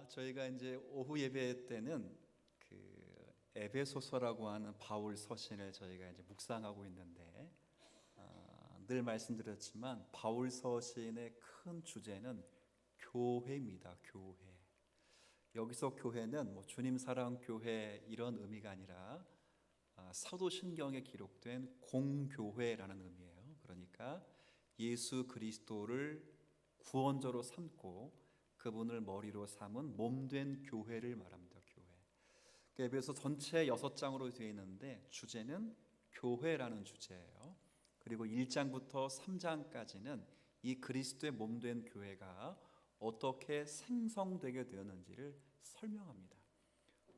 저희가 이제 오후 예배 때는 에베소서라고 하는 바울 서신을 저희가 이제 묵상하고 있는데, 늘 말씀드렸지만 바울 서신의 큰 주제는 교회입니다. 교회. 여기서 교회는 뭐 주님 사랑 교회 이런 의미가 아니라 사도신경에 기록된 공교회라는 의미예요. 그러니까 예수 그리스도를 구원자로 삼고 그분을 머리로 삼은 몸된 교회를 말합니다. 교회. 에베소 전체 6장으로 되어 있는데 주제는 교회라는 주제예요. 그리고 1장부터 3장까지는 이 그리스도의 몸된 교회가 어떻게 생성되게 되었는지를 설명합니다.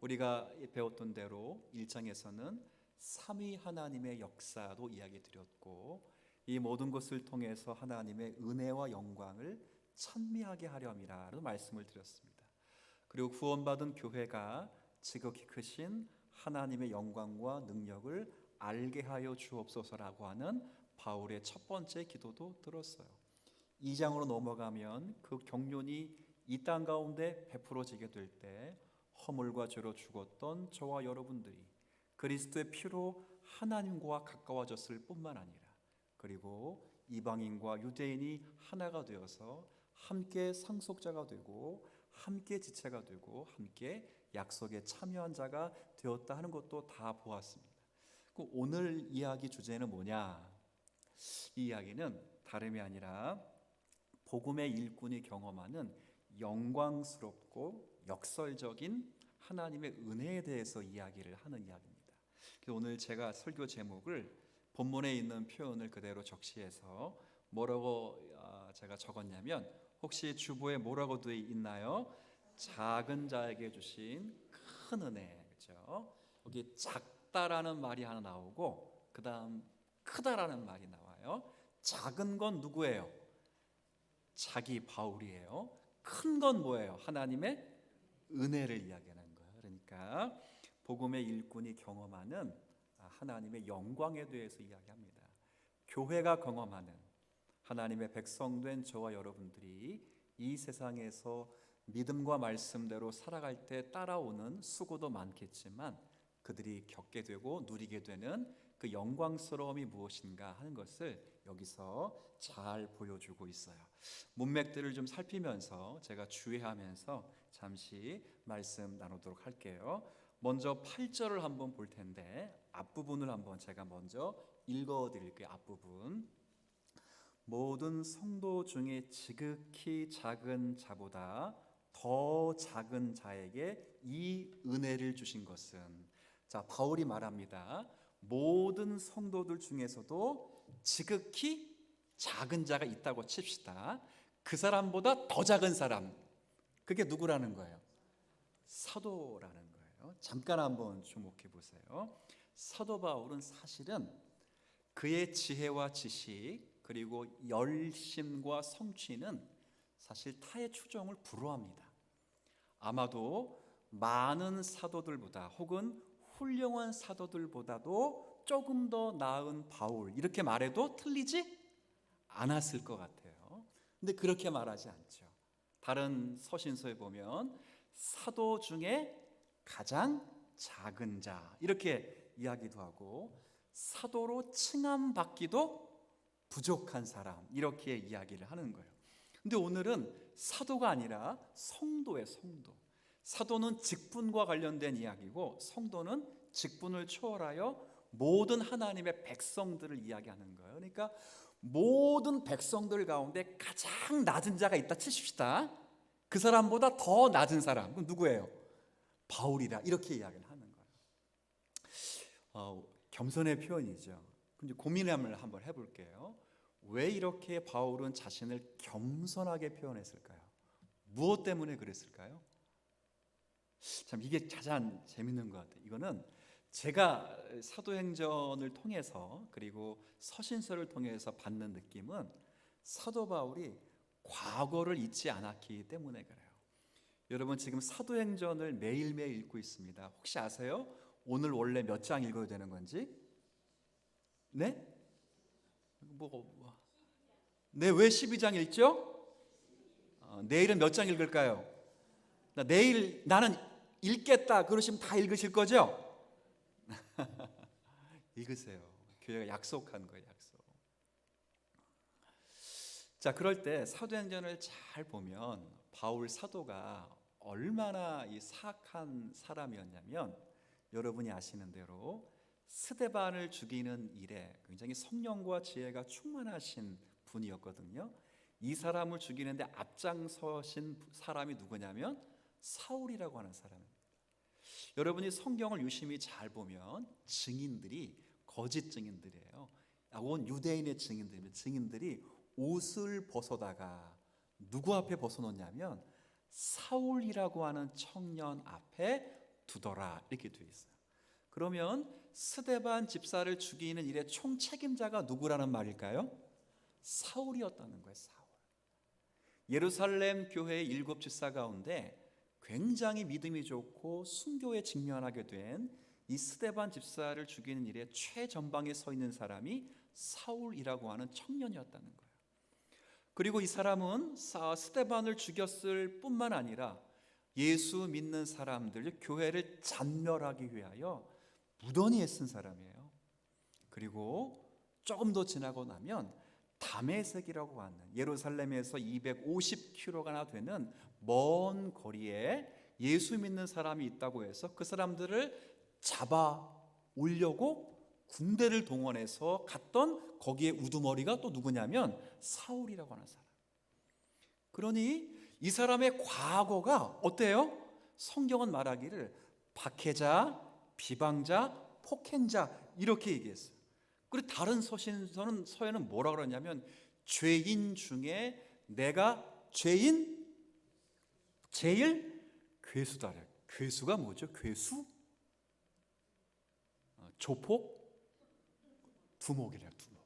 우리가 배웠던 대로 1장에서는 삼위 하나님의 역사도 이야기 드렸고, 이 모든 것을 통해서 하나님의 은혜와 영광을 찬미하게 하렴이라는 말씀을 드렸습니다. 그리고 구원받은 교회가 지극히 크신 하나님의 영광과 능력을 알게 하여 주옵소서라고 하는 바울의 첫 번째 기도도 들었어요. 2장으로 넘어가면 그 경륜이 이 땅 가운데 베풀어지게 될 때 허물과 죄로 죽었던 저와 여러분들이 그리스도의 피로 하나님과 가까워졌을 뿐만 아니라, 그리고 이방인과 유대인이 하나가 되어서 함께 상속자가 되고 함께 지체가 되고 함께 약속에 참여한 자가 되었다 하는 것도 다 보았습니다. 오늘 이야기 주제는 뭐냐? 이 이야기는 다름이 아니라 복음의 일꾼이 경험하는 영광스럽고 역설적인 하나님의 은혜에 대해서 이야기를 하는 이야기입니다. 오늘 제가 설교 제목을 본문에 있는 표현을 그대로 적시해서 뭐라고 제가 적었냐면, 혹시 주보에 뭐라고 되어 있나요? 작은 자에게 주신 큰 은혜. 그렇죠? 여기 작다라는 말이 하나 나오고 그 다음 크다라는 말이 나와요. 작은 건 누구예요? 자기 바울이에요. 큰 건 뭐예요? 하나님의 은혜를 이야기하는 거예요. 그러니까 복음의 일꾼이 경험하는 하나님의 영광에 대해서 이야기합니다. 교회가 경험하는 하나님의 백성된 저와 여러분들이 이 세상에서 믿음과 말씀대로 살아갈 때 따라오는 수고도 많겠지만 그들이 겪게 되고 누리게 되는 그 영광스러움이 무엇인가 하는 것을 여기서 잘 보여주고 있어요. 문맥들을 좀 살피면서 제가 주의하면서 잠시 말씀 나누도록 할게요. 먼저 8절을 한번 볼 텐데 앞부분을 한번 제가 먼저 읽어드릴게요. 앞부분. 모든 성도 중에 지극히 작은 자보다 더 작은 자에게 이 은혜를 주신 것은, 자, 바울이 말합니다. 모든 성도들 중에서도 지극히 작은 자가 있다고 칩시다. 그 사람보다 더 작은 사람, 그게 누구라는 거예요? 사도라는 거예요. 잠깐 한번 주목해 보세요. 사도 바울은 사실은 그의 지혜와 지식 그리고 열심과 성취는 사실 타의 추종을 불허합니다. 아마도 많은 사도들보다 혹은 훌륭한 사도들보다도 조금 더 나은 바울, 이렇게 말해도 틀리지 않았을 것 같아요. 근데 그렇게 말하지 않죠. 다른 서신서에 보면 사도 중에 가장 작은 자, 이렇게 이야기도 하고 사도로 칭함받기도 부족한 사람, 이렇게 이야기를 하는 거예요. 근데 오늘은 사도가 아니라 성도예요. 성도. 사도는 직분과 관련된 이야기고 성도는 직분을 초월하여 모든 하나님의 백성들을 이야기하는 거예요. 그러니까 모든 백성들 가운데 가장 낮은 자가 있다 치십시다. 그 사람보다 더 낮은 사람, 그럼 누구예요? 바울이다, 이렇게 이야기를 하는 거예요. 겸손의 표현이죠. 근데 고민을 한번 해볼게요. 왜 이렇게 바울은 자신을 겸손하게 표현했을까요? 무엇 때문에 그랬을까요? 참 이게 가장 재밌는 것 같아요. 이거는 제가 사도행전을 통해서 그리고 서신서를 통해서 받는 느낌은 사도 바울이 과거를 잊지 않았기 때문에 그래요. 여러분 지금 사도행전을 매일매일 읽고 있습니다. 혹시 아세요? 오늘 원래 몇 장 읽어야 되는 건지? 네? 네, 왜 12장 읽죠? 내일은 몇 장 읽을까요? 내일 나는 읽겠다 그러시면 다 읽으실 거죠? 읽으세요. 교회가 약속한 거예요, 약속. 자, 그럴 때 사도행전을 잘 보면 바울 사도가 얼마나 이 사악한 사람이었냐면, 여러분이 아시는 대로 스데반을 죽이는 일에 굉장히 성령과 지혜가 충만하신 분이었거든요. 이 사람을 죽이는데 앞장서신 사람이 누구냐면 사울이라고 하는 사람입니다. 여러분이 성경을 유심히 잘 보면 증인들이 거짓 증인들이에요. 온 유대인의 증인들이 옷을 벗어다가 누구 앞에 벗어놓냐면 사울이라고 하는 청년 앞에 두더라, 이렇게 되어 있어요. 그러면 스데반 집사를 죽이는 일의 총책임자가 누구라는 말일까요? 사울이었다는 거예요. 사울. 예루살렘 교회의 7 집사 가운데 굉장히 믿음이 좋고 순교에 직면하게 된 이 스데반 집사를 죽이는 일에 최전방에 서 있는 사람이 사울이라고 하는 청년이었다는 거예요. 그리고 이 사람은 스데반을 죽였을 뿐만 아니라 예수 믿는 사람들, 교회를 잔멸하기 위하여 무던히 애쓴 사람이에요. 그리고 조금 더 지나고 나면 다메섹이라고 하는 예루살렘에서 250km가 되는 먼 거리에 예수 믿는 사람이 있다고 해서 그 사람들을 잡아 오려고 군대를 동원해서 갔던 거기에 우두머리가 또 누구냐면 사울이라고 하는 사람. 그러니 이 사람의 과거가 어때요? 성경은 말하기를 박해자, 비방자, 폭행자 이렇게 얘기했어요. 그리고 다른 서에는 뭐라 그러냐면 죄인 중에 내가 제일 괴수다. 괴수가 뭐죠? 괴수? 조폭? 두목이래요. 두목.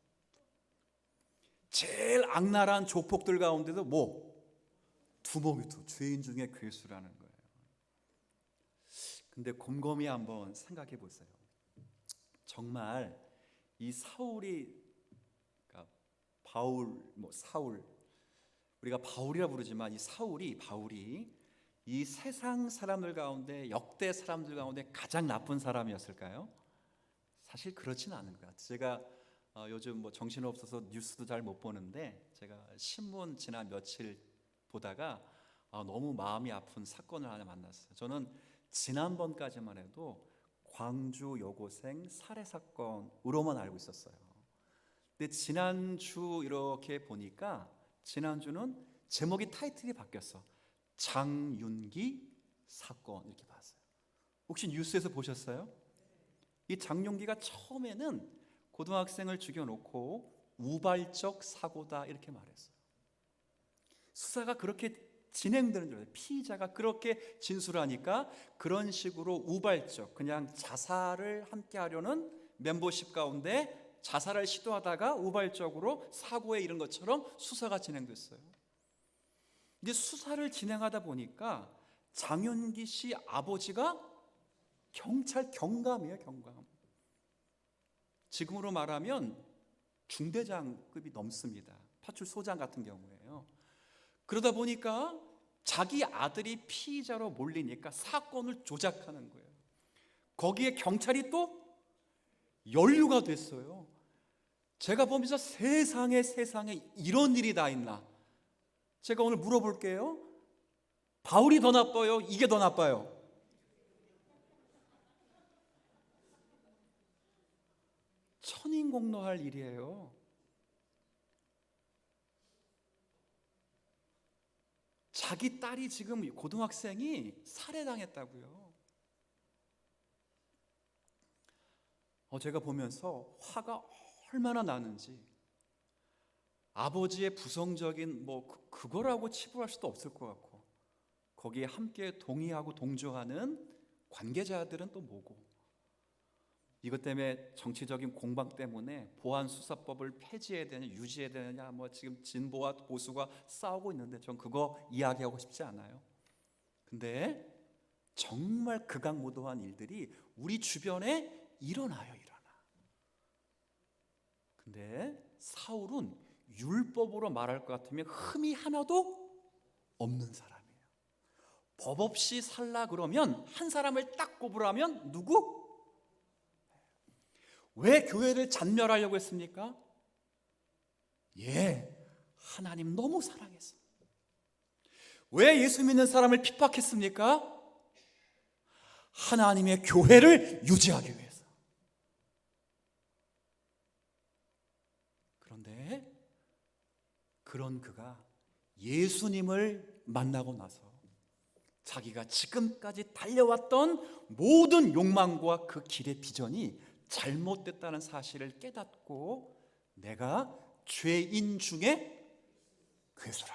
제일 악랄한 조폭들 가운데도 두목이 죄인 중에 괴수라는 거예요. 근데 곰곰이 한번 생각해 보세요. 정말 이 사울이, 그러니까 사울, 우리가 바울이라 부르지만 이 바울이 이 세상 사람들 가운데, 역대 사람들 가운데 가장 나쁜 사람이었을까요? 사실 그렇지는 않은 것 같아요. 제가 요즘 정신없어서 뉴스도 잘 못 보는데 제가 신문 지난 며칠 보다가 너무 마음이 아픈 사건을 하나 만났어요. 저는 지난번까지만 해도 광주 여고생 살해 사건으로만 알고 있었어요. 근데 지난주 이렇게 보니까 지난주는 제목이 타이틀이 바뀌었어. 장윤기 사건, 이렇게 봤어요. 혹시 뉴스에서 보셨어요? 이 장윤기가 처음에는 고등학생을 죽여놓고 우발적 사고다 이렇게 말했어요. 수사가 그렇게 진행되는 줄 알아요. 피의자가 그렇게 진술하니까 그런 식으로 우발적, 그냥 자살을 함께 하려는 멤버십 가운데 자살을 시도하다가 우발적으로 사고에 이른 것처럼 수사가 진행됐어요. 이제 수사를 진행하다 보니까 장윤기 씨 아버지가 경찰 경감이에요. 경감. 지금으로 말하면 중대장급이 넘습니다. 파출소장 같은 경우에요. 그러다 보니까 자기 아들이 피의자로 몰리니까 사건을 조작하는 거예요. 거기에 경찰이 또 연루가 됐어요. 제가 보면서 세상에 이런 일이 다 있나? 제가 오늘 물어볼게요. 바울이 더 나빠요? 이게 더 나빠요? 천인공노할 일이에요. 자기 딸이 지금 고등학생이 살해당했다고요. 제가 보면서 화가 얼마나 나는지, 아버지의 부정적인 그거라고 치부할 수도 없을 것 같고, 거기에 함께 동의하고 동조하는 관계자들은 또 뭐고, 이것 때문에 정치적인 공방 때문에 보안수사법을 폐지해야 되냐 유지해야 되느냐 지금 진보와 보수가 싸우고 있는데 전 그거 이야기하고 싶지 않아요. 근데 정말 극악무도한 일들이 우리 주변에 일어나요. 근데 사울은 율법으로 말할 것 같으면 흠이 하나도 없는 사람이에요. 법 없이 살라 그러면 한 사람을 딱 꼽으라면 누구? 왜 교회를 잔멸하려고 했습니까? 하나님 너무 사랑해서. 왜 예수 믿는 사람을 핍박했습니까? 하나님의 교회를 유지하기 위해서. 그런데 그런 그가 예수님을 만나고 나서 자기가 지금까지 달려왔던 모든 욕망과 그 길의 비전이 잘못됐다는 사실을 깨닫고 내가 죄인 중에 괴수라,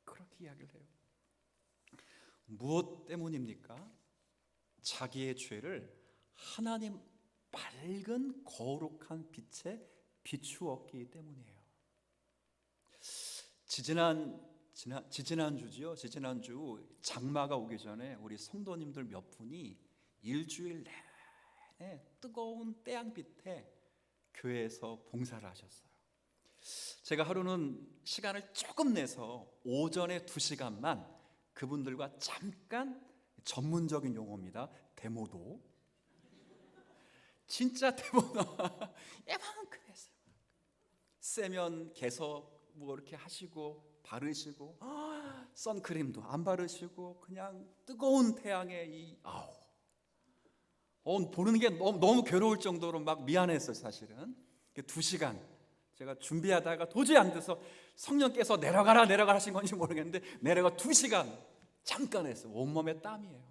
그렇게 이야기를 해요. 무엇 때문입니까? 자기의 죄를 하나님 밝은 거룩한 빛에 비추었기 때문이에요. 지지난주 장마가 오기 전에 우리 성도님들 몇 분이 일주일 내내 뜨거운 태양빛에 교회에서 봉사를 하셨어요. 제가 하루는 시간을 조금 내서 오전에 2시간만 그분들과 잠깐, 전문적인 용어입니다, 데모도, 진짜 데모도 이만큼 했어요. 세면 개석 뭐 이렇게 하시고 바르시고, 선크림도 안 바르시고 그냥 뜨거운 태양에 보는 게 너무 괴로울 정도로 막 미안했어요. 사실은 2시간 제가 준비하다가 도저히 안 돼서 성령께서 내려가라 하신 건지 모르겠는데 내려가 2시간 잠깐 했어요. 온몸에 땀이에요.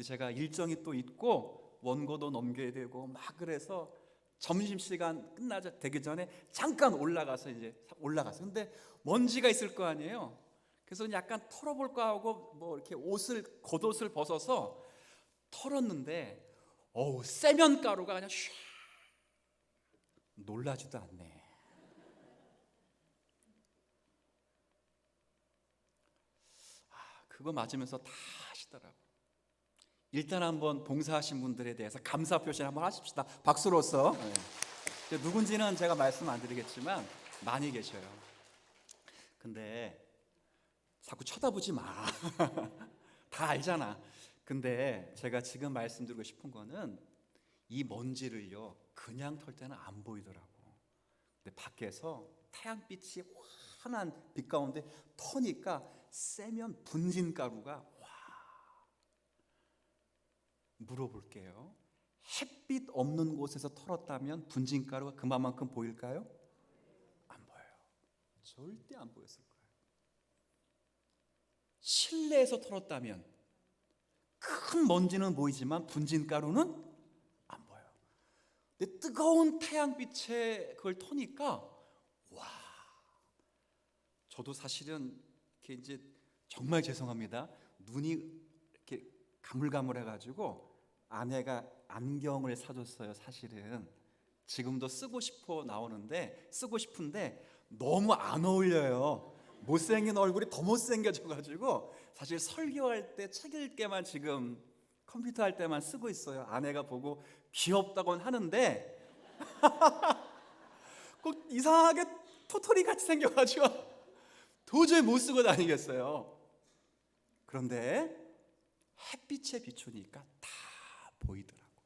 제가 일정이 또 있고 원고도 넘겨야 되고 막, 그래서 점심시간 되기 전에 잠깐 올라가서 근데 먼지가 있을 거 아니에요. 그래서 약간 털어볼까 하고 뭐 이렇게 겉옷을 벗어서 털었는데 세면가루가 그냥 슉, 놀라지도 않네. 그거 맞으면서 다 하시더라고. 일단 한번 봉사하신 분들에 대해서 감사 표시를 한번 하십시다. 박수로서. 누군지는 제가 말씀 안 드리겠지만 많이 계셔요. 근데 자꾸 쳐다보지 마. 다 알잖아. 근데 제가 지금 말씀드리고 싶은 거는 이 먼지를요 그냥 털 때는 안 보이더라고. 근데 밖에서 태양빛이 환한 빛 가운데 터니까 세면 분진가루가, 물어볼게요. 햇빛 없는 곳에서 털었다면 분진가루가 그만큼 보일까요? 안 보여요. 절대 안 보였을 거예요. 실내에서 털었다면 큰 먼지는 보이지만 분진가루는 안 보여요. 근데 뜨거운 태양빛에 그걸 터니까 저도 사실은 이렇게 이제 정말 죄송합니다. 눈이 이렇게 가물가물해가지고 아내가 안경을 사줬어요. 사실은 지금도 쓰고 싶은데 너무 안 어울려요. 못생긴 얼굴이 더 못생겨져가지고 사실 설교할 때, 책 읽게만 지금 컴퓨터 할 때만 쓰고 있어요. 아내가 보고 귀엽다고는 하는데 꼭 이상하게 토토리 같이 생겨가지고 도저히 못 쓰고 다니겠어요. 그런데 햇빛에 비추니까 다 보이더라고.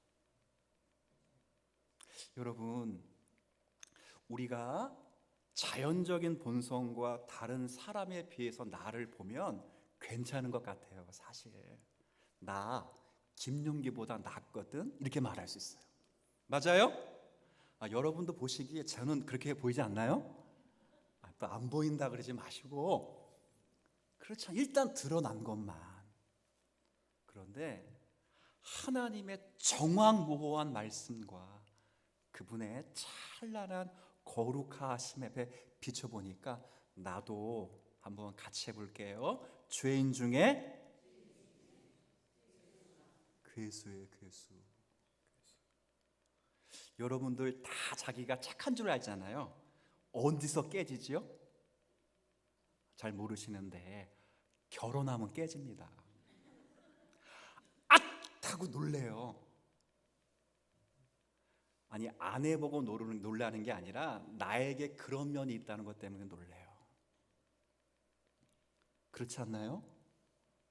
여러분, 우리가 자연적인 본성과 다른 사람에 비해서 나를 보면 괜찮은 것 같아요. 사실 나 김용기보다 낫거든, 이렇게 말할 수 있어요. 맞아요? 여러분도 보시기에 저는 그렇게 보이지 않나요? 또 안 보인다 그러지 마시고, 그렇죠. 일단 드러난 것만. 그런데 하나님의 정확무호한 말씀과 그분의 찬란한 거룩하심에 비춰보니까 나도 한번 같이 해볼게요. 죄인 중에 괴수의 괴수. 여러분들 다 자기가 착한 줄 알잖아요. 어디서 깨지지요? 잘 모르시는데 결혼하면 깨집니다. 하고 놀래요. 아니, 아내 보고 놀라는 게 아니라 나에게 그런 면이 있다는 것 때문에 놀래요. 그렇지 않나요?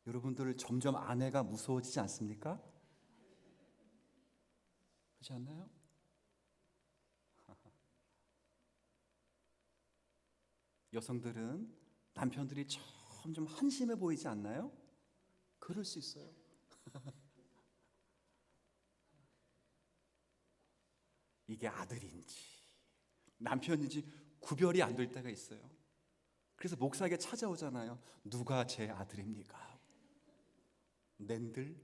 여러분들 점점 아내가 무서워지지 않습니까? 그렇지 않나요? 여성들은 남편들이 점점 한심해 보이지 않나요? 그럴 수 있어요. 이게 아들인지 남편인지 구별이 안 될 때가 있어요. 그래서 목사에게 찾아오잖아요. 누가 제 아들입니까? 낸들?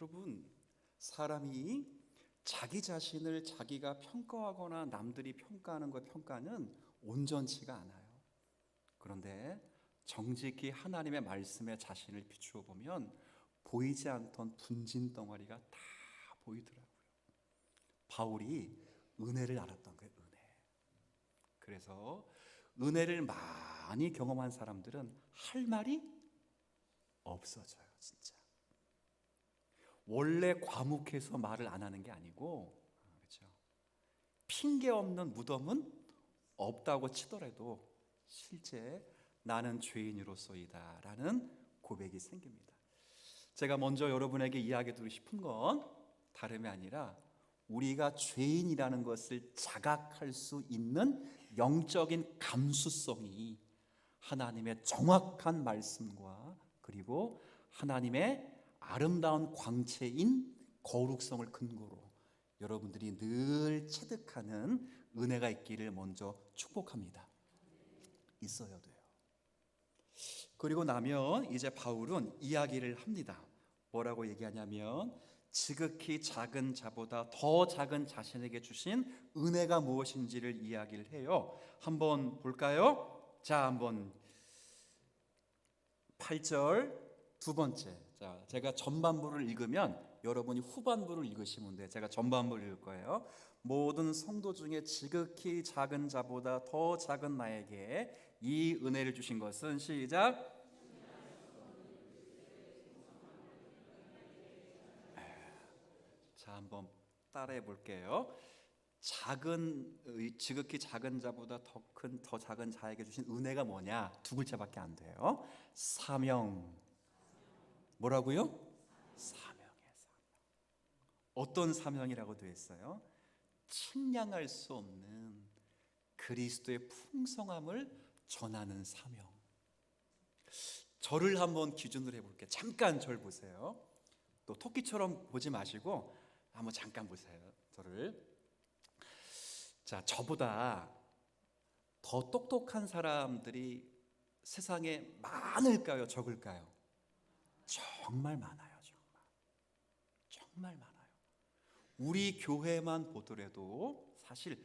여러분, 사람이 자기 자신을 자기가 평가하거나 남들이 평가하는 것 평가는 온전치가 않아요. 그런데 정직히 하나님의 말씀에 자신을 비추어 보면 보이지 않던 분진 덩어리가 다 보이더라고요. 바울이 은혜를 알았던 거예요. 은혜. 그래서 은혜를 많이 경험한 사람들은 할 말이 없어져요. 진짜. 원래 과묵해서 말을 안 하는 게 아니고, 그렇죠? 핑계 없는 무덤은 없다고 치더라도 실제 나는 죄인으로서이다 라는 고백이 생깁니다. 제가 먼저 여러분에게 이야기드리고 싶은 건 다름이 아니라 우리가 죄인이라는 것을 자각할 수 있는 영적인 감수성이 하나님의 정확한 말씀과 그리고 하나님의 아름다운 광채인 거룩성을 근거로 여러분들이 늘 체득하는 은혜가 있기를 먼저 축복합니다. 있어야 돼요. 그리고 나면 이제 바울은 이야기를 합니다. 뭐라고 얘기하냐면 지극히 작은 자보다 더 작은 자신에게 주신 은혜가 무엇인지를 이야기를 해요. 한번 볼까요? 자, 한번 8절 두 번째. 자, 제가 전반부를 읽으면 여러분이 후반부를 읽으시면 돼요. 제가 전반부를 읽을 거예요. 모든 성도 중에 지극히 작은 자보다 더 작은 나에게 이 은혜를 주신 것은 시작. 자, 한번 따라해 볼게요. 지극히 작은 자보다 더 작은 자에게 주신 은혜가 뭐냐? 두 글자밖에 안 돼요. 사명. 뭐라고요? 사명이에요. 사명. 어떤 사명이라고 되어 있어요? 측량할 수 없는 그리스도의 풍성함을 전하는 사명. 저를 한번 기준으로 해볼게요. 잠깐 저를 보세요. 또 토끼처럼 보지 마시고 한번 잠깐 보세요. 저를. 자, 저보다 더 똑똑한 사람들이 세상에 많을까요? 적을까요? 정말 많아요. 정말 많아요. 우리 교회만 보더라도 사실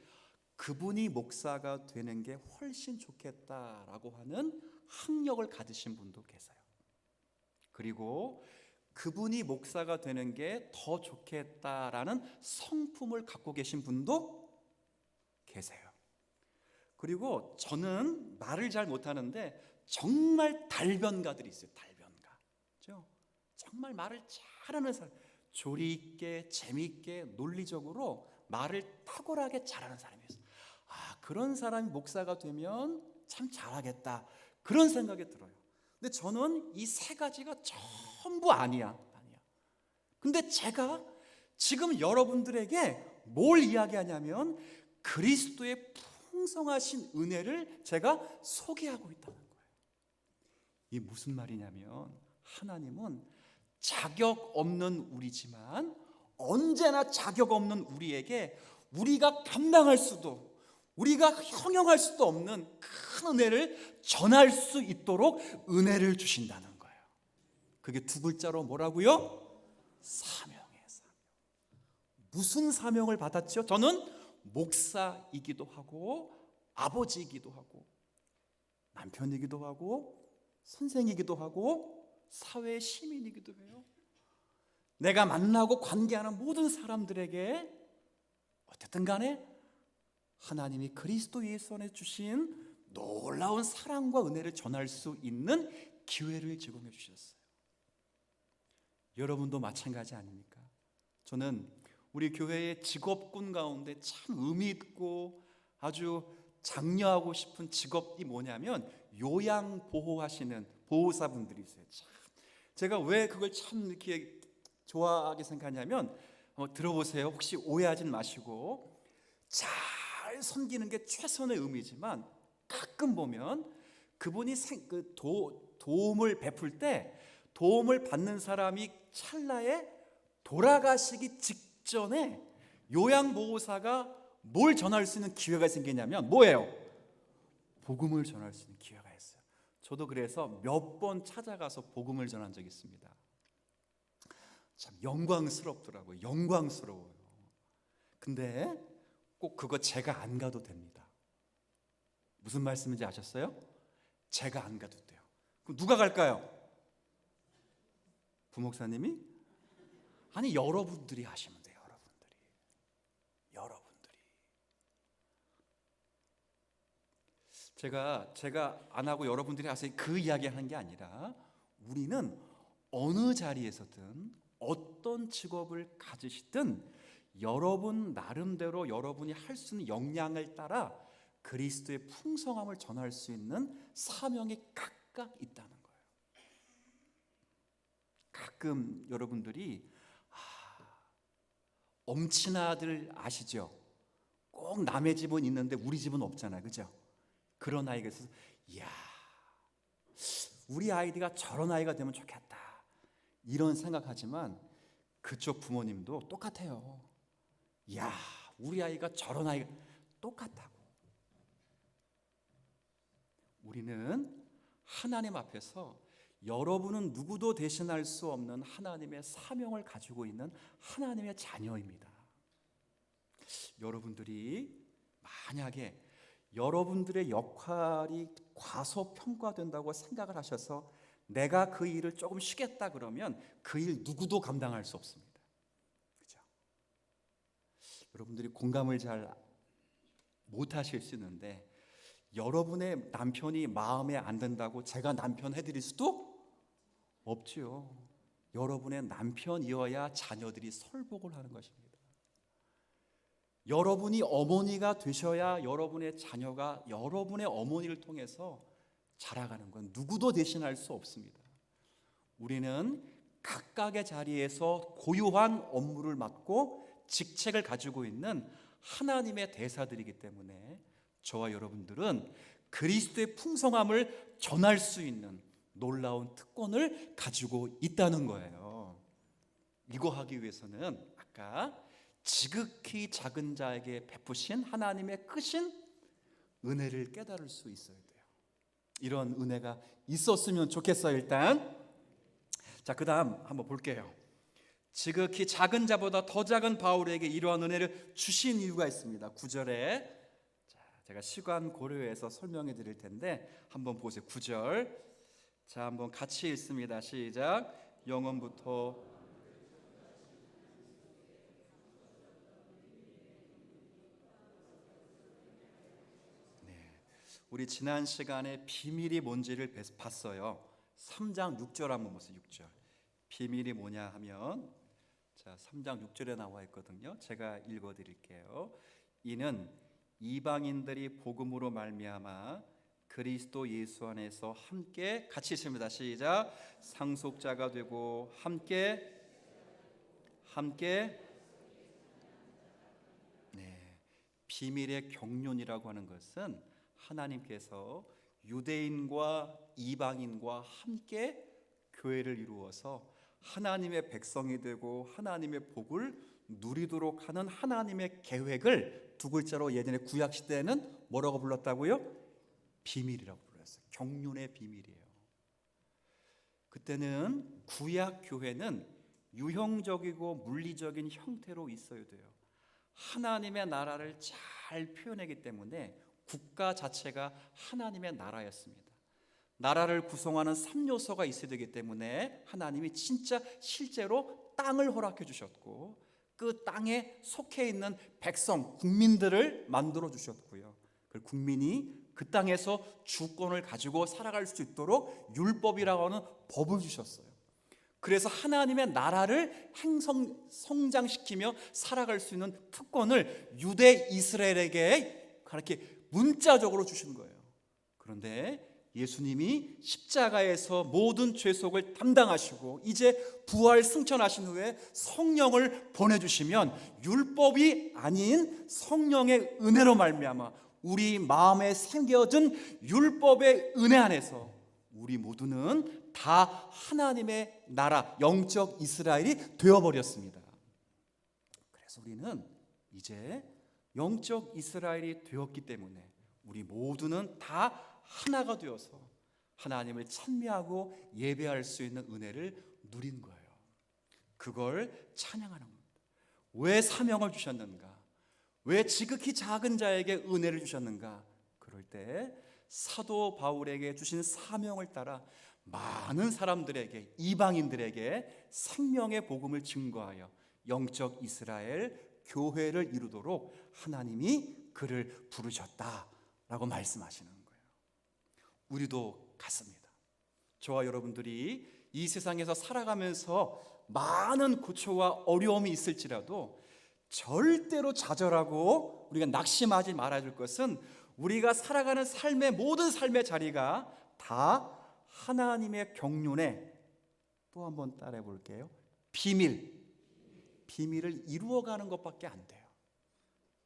그분이 목사가 되는 게 훨씬 좋겠다라고 하는 학력을 가지신 분도 계세요. 그리고 그분이 목사가 되는 게 더 좋겠다라는 성품을 갖고 계신 분도 계세요. 그리고 저는 말을 잘 못하는데 정말 달변가들이 있어요. 달변가. 그렇죠? 정말 말을 잘하는 사람, 조리 있게 재미있게 논리적으로 말을 탁월하게 잘하는 사람이 있어요. 아, 그런 사람이 목사가 되면 참 잘하겠다 그런 생각이 들어요. 근데 저는 이 세 가지가 전부 아니야. 근데 제가 지금 여러분들에게 뭘 이야기하냐면 그리스도의 풍성하신 은혜를 제가 소개하고 있다는 거예요. 이게 무슨 말이냐면 하나님은 자격 없는 우리지만 언제나 자격 없는 우리에게 우리가 감당할 수도 우리가 형용할 수도 없는 큰 은혜를 전할 수 있도록 은혜를 주신다는 거예요. 그게 두 글자로 뭐라고요? 사명이에요. 사명. 무슨 사명을 받았죠? 저는 목사이기도 하고 아버지이기도 하고 남편이기도 하고 선생이기도 하고 사회의 시민이기도 해요. 내가 만나고 관계하는 모든 사람들에게 어쨌든 간에 하나님이 그리스도 예수 안에 주신 놀라운 사랑과 은혜를 전할 수 있는 기회를 제공해 주셨어요. 여러분도 마찬가지 아닙니까? 저는 우리 교회의 직업군 가운데 참 의미 있고 아주 장려하고 싶은 직업이 뭐냐면 요양 보호하시는 보호사분들이 있어요. 참, 제가 왜 그걸 참 이렇게 좋아하게 생각하냐면 들어보세요. 혹시 오해하진 마시고, 잘 섬기는 게 최선의 의미지만 가끔 보면 그분이 도움을 베풀 때 도움을 받는 사람이 찰나에 돌아가시기 직전에 요양보호사가 뭘 전할 수 있는 기회가 생기냐면 뭐예요? 복음을 전할 수 있는 기회가 있어요. 저도 그래서 몇 번 찾아가서 복음을 전한 적이 있습니다. 참 영광스럽더라고요. 영광스러워요. 근데 꼭 그거 제가 안 가도 됩니다. 무슨 말씀인지 아셨어요? 제가 안 가도 돼요. 그럼 누가 갈까요? 부목사님이? 아니, 여러분들이 하시면 돼요. 여러분들이. 제가 안 하고 여러분들이 하세요, 그 이야기 하는 게 아니라, 우리는 어느 자리에서든 어떤 직업을 가지시든 여러분 나름대로 여러분이 할 수 있는 역량을 따라 그리스도의 풍성함을 전할 수 있는 사명이 각각 있다는 거예요. 가끔 여러분들이 엄친아들 아시죠? 꼭 남의 집은 있는데 우리 집은 없잖아요, 그죠? 그런 아이가 있어서, 이야, 우리 아이가 저런 아이가 되면 좋겠다, 이런 생각하지만 그쪽 부모님도 똑같아요. 이야, 우리 아이가 저런 아이가, 똑같다고. 우리는 하나님 앞에서 여러분은 누구도 대신할 수 없는 하나님의 사명을 가지고 있는 하나님의 자녀입니다. 여러분들이 만약에 여러분들의 역할이 과소평가된다고 생각을 하셔서 내가 그 일을 조금 쉬겠다 그러면 그 일 누구도 감당할 수 없습니다. 그죠? 여러분들이 공감을 잘 못하실 수 있는데, 여러분의 남편이 마음에 안 든다고 제가 남편 해드릴 수도 없지요. 여러분의 남편이어야 자녀들이 설복을 하는 것입니다. 여러분이 어머니가 되셔야 여러분의 자녀가 여러분의 어머니를 통해서 자라가는 건 누구도 대신할 수 없습니다. 우리는 각각의 자리에서 고유한 업무를 맡고 직책을 가지고 있는 하나님의 대사들이기 때문에 저와 여러분들은 그리스도의 풍성함을 전할 수 있는 놀라운 특권을 가지고 있다는 거예요. 이거 하기 위해서는 아까 지극히 작은 자에게 베푸신 하나님의 크신 은혜를 깨달을 수 있어야 돼요. 이런 은혜가 있었으면 좋겠어요. 일단 자, 그 다음 한번 볼게요. 지극히 작은 자보다 더 작은 바울에게 이러한 은혜를 주신 이유가 있습니다. 9절에 제가 시간 고려해서 설명해 드릴 텐데 한번 보세요. 9절. 자, 한번 같이 읽습니다. 시작. 영원부터 우리 지난 시간에 비밀이 뭔지를 봤어요. 3장 6절 한번 보세요. 6절. 비밀이 뭐냐 하면, 자, 3장 6절에 나와 있거든요. 제가 읽어 드릴게요. 이는 이방인들이 복음으로 말미암아 그리스도 예수 안에서 함께, 같이 있습니다. 시작. 상속자가 되고 함께 비밀의 경륜이라고 하는 것은 하나님께서 유대인과 이방인과 함께 교회를 이루어서 하나님의 백성이 되고 하나님의 복을 누리도록 하는 하나님의 계획을 두 글자로 예전에 구약 시대에는 뭐라고 불렀다고요? 비밀이라고 불렀어요. 경륜의 비밀이에요. 그때는 구약 교회는 유형적이고 물리적인 형태로 있어야 돼요. 하나님의 나라를 잘 표현하기 때문에 국가 자체가 하나님의 나라였습니다. 나라를 구성하는 3요소가 있어야 되기 때문에 하나님이 진짜 실제로 땅을 허락해 주셨고 그 땅에 속해 있는 백성, 국민들을 만들어 주셨고요. 그 국민이 그 땅에서 주권을 가지고 살아갈 수 있도록 율법이라고 하는 법을 주셨어요. 그래서 하나님의 나라를 성장시키며 살아갈 수 있는 특권을 유대 이스라엘에게 그렇게 문자적으로 주신 거예요. 그런데 예수님이 십자가에서 모든 죄속을 담당하시고 이제 부활 승천하신 후에 성령을 보내주시면 율법이 아닌 성령의 은혜로 말미암아 우리 마음에 새겨진 율법의 은혜 안에서 우리 모두는 다 하나님의 나라, 영적 이스라엘이 되어버렸습니다. 그래서 우리는 이제 영적 이스라엘이 되었기 때문에 우리 모두는 다 하나가 되어서 하나님을 찬미하고 예배할 수 있는 은혜를 누린 거예요. 그걸 찬양하는 겁니다. 왜 사명을 주셨는가? 왜 지극히 작은 자에게 은혜를 주셨는가? 그럴 때 사도 바울에게 주신 사명을 따라 많은 사람들에게, 이방인들에게 생명의 복음을 증거하여 영적 이스라엘 교회를 이루도록 하나님이 그를 부르셨다라고 말씀하시는 거예요. 우리도 같습니다. 저와 여러분들이 이 세상에서 살아가면서 많은 고초와 어려움이 있을지라도 절대로 좌절하고 우리가 낙심하지 말아야 될 것은 우리가 살아가는 삶의 모든 삶의 자리가 다 하나님의 경륜에, 또 한번 따라해 볼게요, 비밀을 이루어가는 것밖에 안 돼요.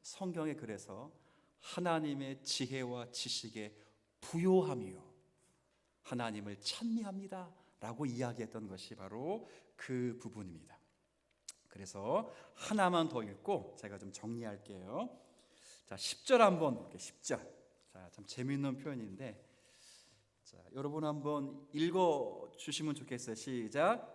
성경에 그래서 하나님의 지혜와 지식에 부요함이요 하나님을 찬미합니다 라고 이야기했던 것이 바로 그 부분입니다. 그래서 하나만 더 읽고 제가 좀 정리할게요. 자, 10절 한번 볼게요. 10절. 자, 참 재미있는 표현인데, 자, 여러분 한번 읽어 주시면 좋겠어요. 시작.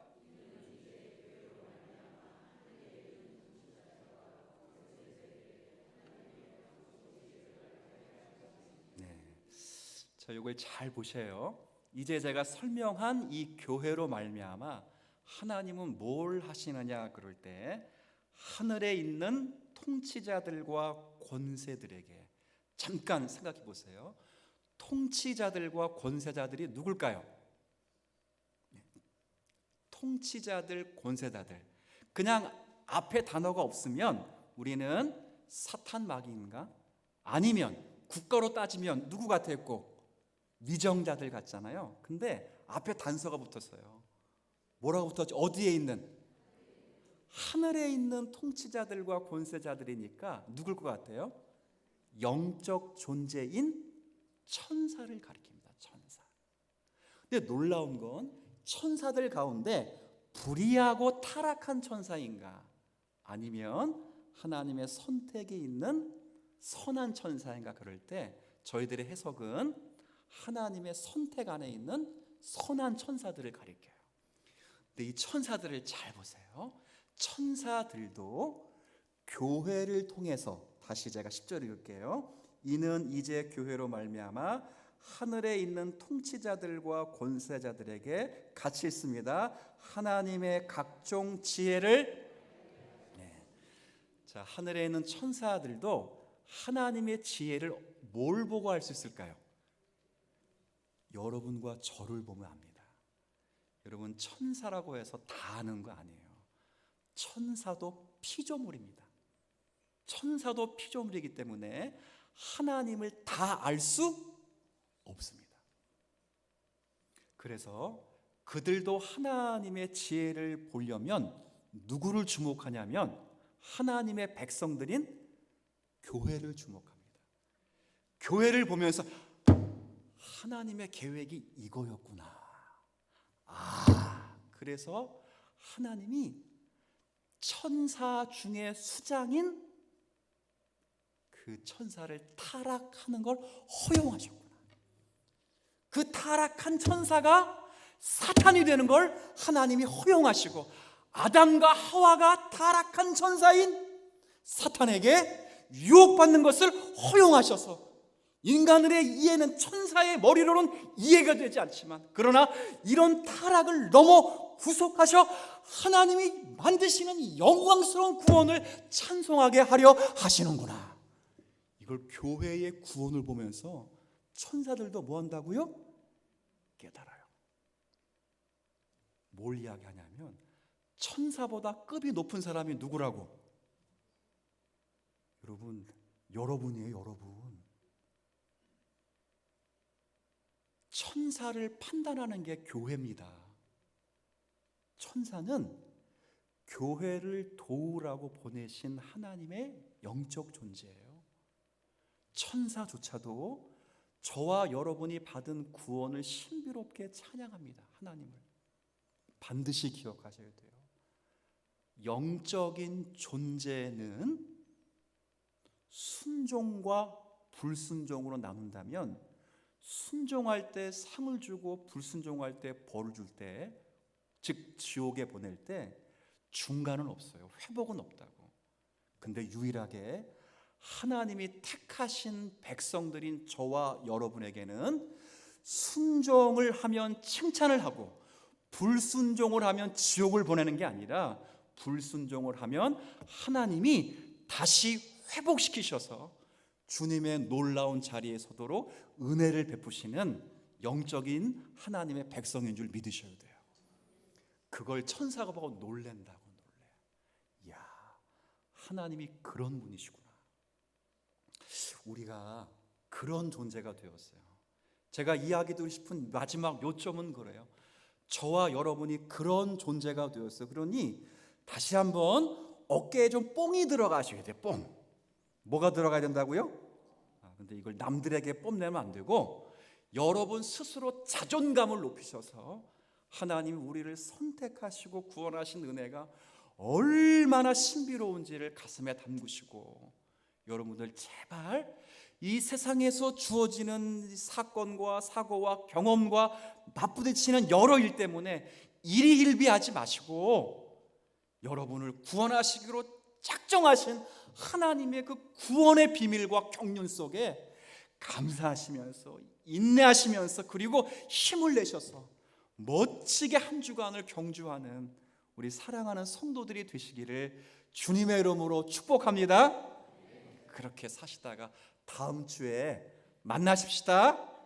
자, 이걸 잘 보세요. 이제 제가 설명한 이 교회로 말미암아 하나님은 뭘 하시느냐 그럴 때 하늘에 있는 통치자들과 권세들에게, 잠깐 생각해 보세요. 통치자들과 권세자들이 누굴까요? 통치자들, 권세자들. 그냥 앞에 단어가 없으면 우리는 사탄 마귀인가? 아니면 국가로 따지면 누구 같았고? 위정자들 같잖아요. 근데 앞에 단서가 붙었어요. 뭐라고 붙었죠? 어디에 있는? 하늘에 있는 통치자들과 권세자들이니까 누굴 것 같아요? 영적 존재인 천사를 가리킵니다. 천사. 근데 놀라운 건 천사들 가운데 불의하고 타락한 천사인가? 아니면 하나님의 선택이 있는 선한 천사인가? 그럴 때 저희들의 해석은 하나님의 선택 안에 있는 선한 천사들을 가리켜요. 근데 이 천사들을 잘 보세요. 천사들도 교회를 통해서, 다시 제가 10절 읽을게요. 이는 이제 교회로 말미암아 하늘에 있는 통치자들과 권세자들에게 같이 있습니다. 하나님의 각종 지혜를, 자, 하늘에 있는 천사들도 하나님의 지혜를 뭘 보고 알 수 있을까요? 여러분과 저를 보면 압니다. 여러분, 천사라고 해서 다 아는 거 아니에요. 천사도 피조물입니다. 천사도 피조물이기 때문에 하나님을 다 알 수 없습니다. 그래서 그들도 하나님의 지혜를 보려면 누구를 주목하냐면 하나님의 백성들인 교회를 주목합니다. 교회를 보면서 하나님의 계획이 이거였구나. 그래서 하나님이 천사 중에 수장인 그 천사를 타락하는 걸 허용하셨구나. 그 타락한 천사가 사탄이 되는 걸 하나님이 허용하시고 아담과 하와가 타락한 천사인 사탄에게 유혹받는 것을 허용하셔서 인간들의 이해는, 천사의 머리로는 이해가 되지 않지만, 그러나 이런 타락을 넘어 구속하셔 하나님이 만드시는 영광스러운 구원을 찬송하게 하려 하시는구나. 이걸 교회의 구원을 보면서 천사들도 뭐 한다고요? 깨달아요. 뭘 이야기하냐면 천사보다 급이 높은 사람이 누구라고? 여러분, 여러분이에요. 여러분. 천사를 판단하는 게 교회입니다. 천사는 교회를 도우라고 보내신 하나님의 영적 존재예요. 천사조차도 저와 여러분이 받은 구원을 신비롭게 찬양합니다. 하나님을 반드시 기억하셔야 돼요. 영적인 존재는 순종과 불순종으로 나눈다면, 순종할 때 상을 주고 불순종할 때 벌을 줄 때, 즉 지옥에 보낼 때 중간은 없어요. 회복은 없다고. 근데 유일하게 하나님이 택하신 백성들인 저와 여러분에게는 순종을 하면 칭찬을 하고 불순종을 하면 지옥을 보내는 게 아니라, 불순종을 하면 하나님이 다시 회복시키셔서 주님의 놀라운 자리에 서도록 은혜를 베푸시는 영적인 하나님의 백성인 줄 믿으셔야 돼요. 그걸 천사가 보고 놀랜다고. 이야, 하나님이 그런 분이시구나. 우리가 그런 존재가 되었어요. 제가 이야기드리고 싶은 마지막 요점은 그래요. 저와 여러분이 그런 존재가 되었어요. 그러니 다시 한번 어깨에 좀 뽕이 들어가셔야 돼요. 뽕. 뭐가 들어가야 된다고요? 근데 이걸 남들에게 뽐내면 안 되고, 여러분 스스로 자존감을 높이셔서 하나님이 우리를 선택하시고 구원하신 은혜가 얼마나 신비로운지를 가슴에 담그시고, 여러분들 제발 이 세상에서 주어지는 사건과 사고와 경험과 맞부딪히는 여러 일 때문에 일희일비하지 마시고, 여러분을 구원하시기로 작정하신 하나님의 그 구원의 비밀과 경륜 속에 감사하시면서 인내하시면서 그리고 힘을 내셔서 멋지게 한 주간을 경주하는 우리 사랑하는 성도들이 되시기를 주님의 이름으로 축복합니다. 그렇게 사시다가 다음 주에 만나십시다.